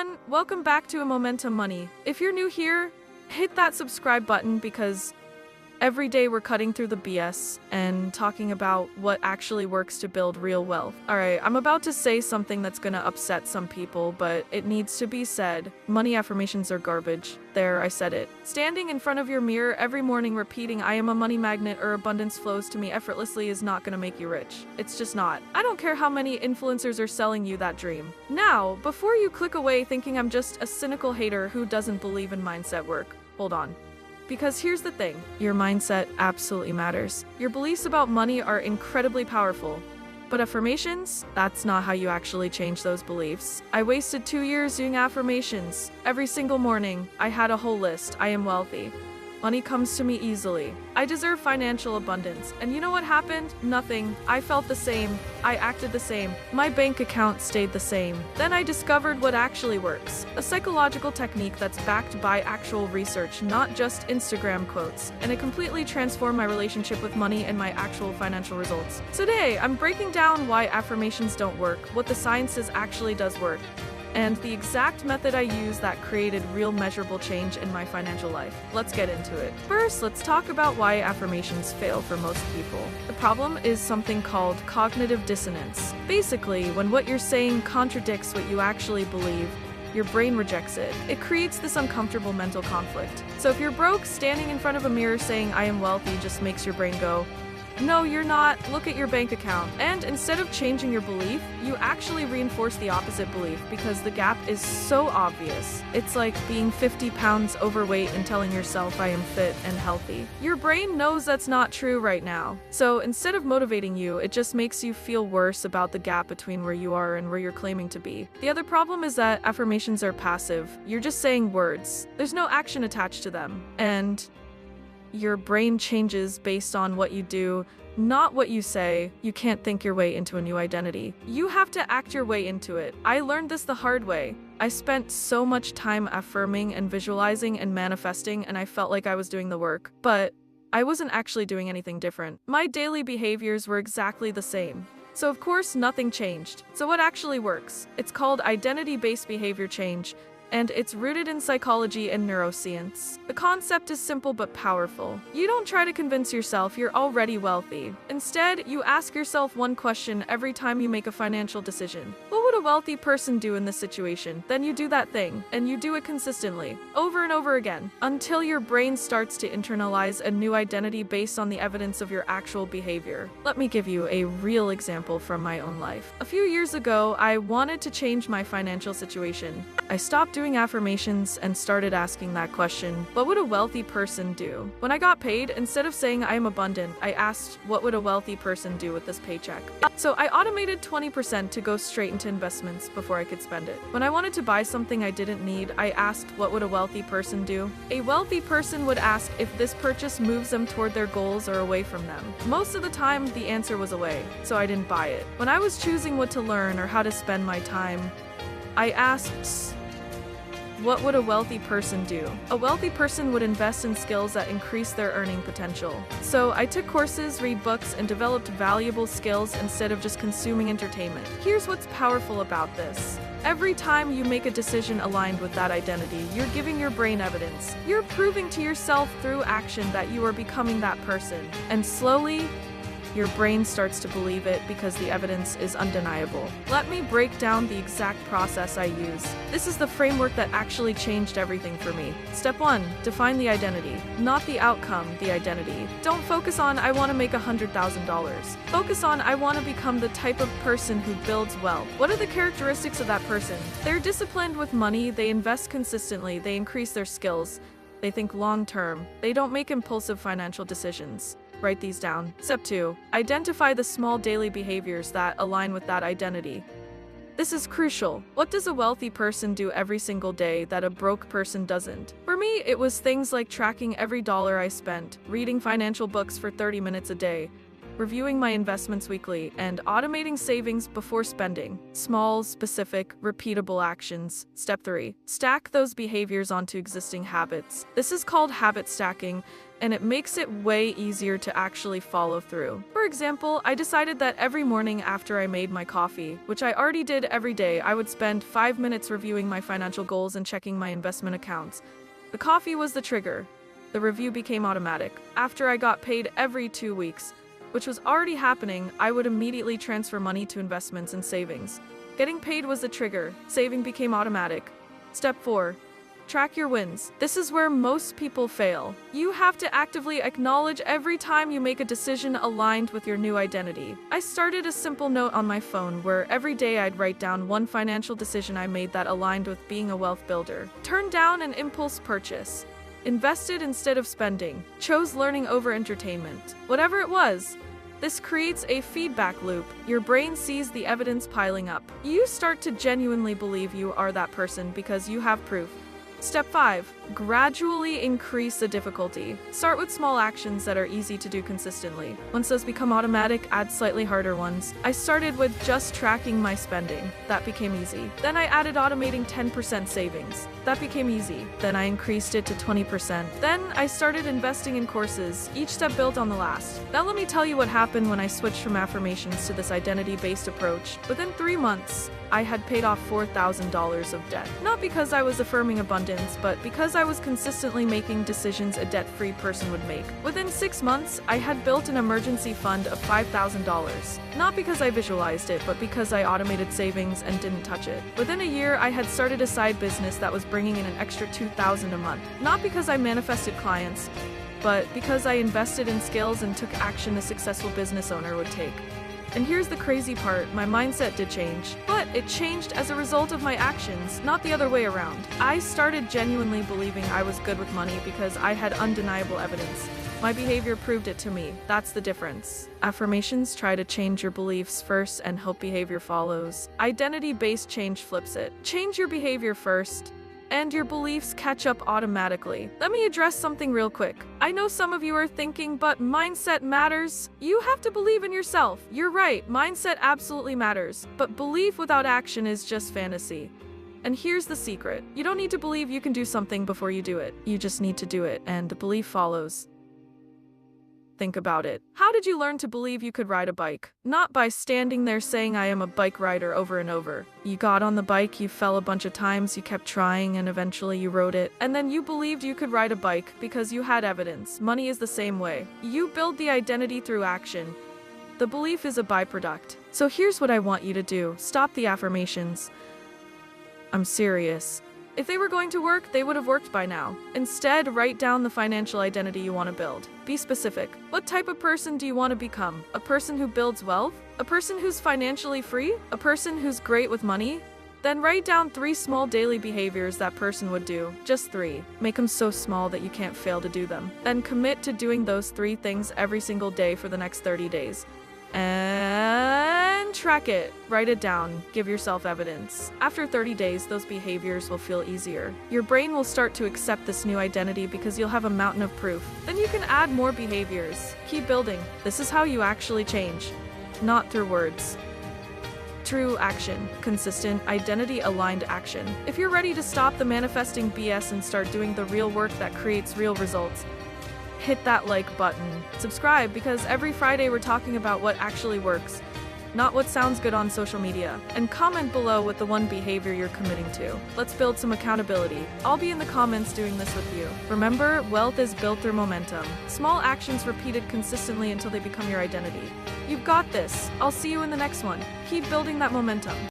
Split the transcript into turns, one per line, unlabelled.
everyone, welcome back to A Momentum Money. If you're new here, hit that subscribe button because every day we're cutting through the BS and talking about what actually works to build real wealth. Alright, I'm about to say something that's gonna upset some people, but it needs to be said. Money affirmations are garbage. There, I said it. Standing in front of your mirror every morning repeating I am a money magnet or abundance flows to me effortlessly is not gonna make you rich. It's just not. I don't care how many influencers are selling you that dream. Now, before you click away thinking I'm just a cynical hater who doesn't believe in mindset work, hold on. Because here's the thing, your mindset absolutely matters. Your beliefs about money are incredibly powerful. But affirmations? That's not how you actually change those beliefs. I wasted 2 years doing affirmations. Every single morning, I had a whole list. I am wealthy. Money comes to me easily. I deserve financial abundance. And you know what happened? Nothing. I felt the same. I acted the same. My bank account stayed the same. Then I discovered what actually works. A psychological technique that's backed by actual research, not just Instagram quotes. And it completely transformed my relationship with money and my actual financial results. Today, I'm breaking down why affirmations don't work, what the science says actually does work, and the exact method I use that created real measurable change in my financial life. Let's get into it. First, let's talk about why affirmations fail for most people. The problem is something called cognitive dissonance. Basically, when what you're saying contradicts what you actually believe, your brain rejects it. It creates this uncomfortable mental conflict. So if you're broke, standing in front of a mirror saying I am wealthy just makes your brain go, no, you're not. Look at your bank account. And instead of changing your belief, you actually reinforce the opposite belief because the gap is so obvious. It's like being 50 pounds overweight and telling yourself I am fit and healthy. Your brain knows that's not true right now. So instead of motivating you, it just makes you feel worse about the gap between where you are and where you're claiming to be. The other problem is that affirmations are passive. You're just saying words. There's no action attached to them. And your brain changes based on what you do, not what you say. You can't think your way into a new identity. You have to act your way into it. I learned this the hard way. I spent so much time affirming and visualizing and manifesting, and I felt like I was doing the work. But I wasn't actually doing anything different. My daily behaviors were exactly the same. So of course, nothing changed. So what actually works? It's called identity-based behavior change, and it's rooted in psychology and neuroscience. The concept is simple but powerful. You don't try to convince yourself you're already wealthy. Instead, you ask yourself one question every time you make a financial decision. What would a wealthy person do in this situation? Then you do that thing, and you do it consistently, over and over again, until your brain starts to internalize a new identity based on the evidence of your actual behavior. Let me give you a real example from my own life. A few years ago, I wanted to change my financial situation. I stopped doing affirmations and started asking that question, what would a wealthy person do? When I got paid, instead of saying I am abundant, I asked what would a wealthy person do with this paycheck? So I automated 20% to go straight into investments before I could spend it. When I wanted to buy something I didn't need, I asked what would a wealthy person do? A wealthy person would ask if this purchase moves them toward their goals or away from them. Most of the time, the answer was away, so I didn't buy it. When I was choosing what to learn or how to spend my time, I asked, what would a wealthy person do? A wealthy person would invest in skills that increase their earning potential. So I took courses, read books, and developed valuable skills instead of just consuming entertainment. Here's what's powerful about this. Every time you make a decision aligned with that identity, you're giving your brain evidence. You're proving to yourself through action that you are becoming that person. And slowly, your brain starts to believe it because the evidence is undeniable. Let me break down the exact process I use. This is the framework that actually changed everything for me. Step 1, define the identity. Not the outcome, the identity. Don't focus on I want to make $100,000. Focus on I want to become the type of person who builds wealth. What are the characteristics of that person? They're disciplined with money, they invest consistently, they increase their skills, they think long term, they don't make impulsive financial decisions. Write these down. Step 2. Identify the small daily behaviors that align with that identity. This is crucial. What does a wealthy person do every single day that a broke person doesn't? For me, it was things like tracking every dollar I spent, reading financial books for 30 minutes a day, reviewing my investments weekly, and automating savings before spending. Small, specific, repeatable actions. Step 3. Stack those behaviors onto existing habits. This is called habit stacking, and it makes it way easier to actually follow through. For example, I decided that every morning after I made my coffee, which I already did every day, I would spend 5 minutes reviewing my financial goals and checking my investment accounts. The coffee was the trigger. The review became automatic. After I got paid every 2 weeks, which was already happening, I would immediately transfer money to investments and savings. Getting paid was the trigger. Saving became automatic. Step 4. Track your wins. This is where most people fail. You have to actively acknowledge every time you make a decision aligned with your new identity. I started a simple note on my phone where every day I'd write down one financial decision I made that aligned with being a wealth builder. Turned down an impulse purchase. Invested instead of spending. Chose learning over entertainment. Whatever it was, this creates a feedback loop. Your brain sees the evidence piling up. You start to genuinely believe you are that person because you have proof. Step 5. Gradually increase the difficulty. Start with small actions that are easy to do consistently. Once those become automatic, add slightly harder ones. I started with just tracking my spending. That became easy. Then I added automating 10% savings. That became easy. Then I increased it to 20%. Then I started investing in courses. Each step built on the last. Now let me tell you what happened when I switched from affirmations to this identity-based approach. Within 3 months, I had paid off $4,000 of debt. Not because I was affirming abundance, but because I was consistently making decisions a debt-free person would make. Within 6 months, I had built an emergency fund of $5,000. Not because I visualized it, but because I automated savings and didn't touch it. Within a year, I had started a side business that was bringing in an extra $2,000 a month. Not because I manifested clients, but because I invested in skills and took action a successful business owner would take. And here's the crazy part, my mindset did change. But it changed as a result of my actions, not the other way around. I started genuinely believing I was good with money because I had undeniable evidence. My behavior proved it to me. That's the difference. Affirmations try to change your beliefs first and hope behavior follows. Identity-based change flips it. Change your behavior first, and your beliefs catch up automatically. Let me address something real quick. I know some of you are thinking, but mindset matters. You have to believe in yourself. You're right, mindset absolutely matters. But belief without action is just fantasy. And here's the secret. You don't need to believe you can do something before you do it. You just need to do it, and the belief follows. Think about it. How did you learn to believe you could ride a bike? Not by standing there saying I am a bike rider over and over. You got on the bike, you fell a bunch of times, you kept trying, and eventually you rode it. And then you believed you could ride a bike because you had evidence. Money is the same way. You build the identity through action. The belief is a byproduct. So here's what I want you to do. Stop the affirmations. I'm serious. If they were going to work, they would have worked by now. Instead, write down the financial identity you want to build. Be specific. What type of person do you want to become? A person who builds wealth? A person who's financially free? A person who's great with money? Then write down 3 small daily behaviors that person would do. Just 3. Make them so small that you can't fail to do them. Then commit to doing those 3 things every single day for the next 30 days. And track it. Write it down. Give yourself evidence. After 30 days, those behaviors will feel easier. Your brain will start to accept this new identity because you'll have a mountain of proof. Then you can add more behaviors. Keep building. This is how you actually change. Not through words. True action. Consistent, identity-aligned action. If you're ready to stop the manifesting BS and start doing the real work that creates real results, hit that like button. Subscribe because every Friday we're talking about what actually works, not what sounds good on social media. And comment below with the one behavior you're committing to. Let's build some accountability. I'll be in the comments doing this with you. Remember, wealth is built through momentum. Small actions repeated consistently until they become your identity. You've got this. I'll see you in the next one. Keep building that momentum.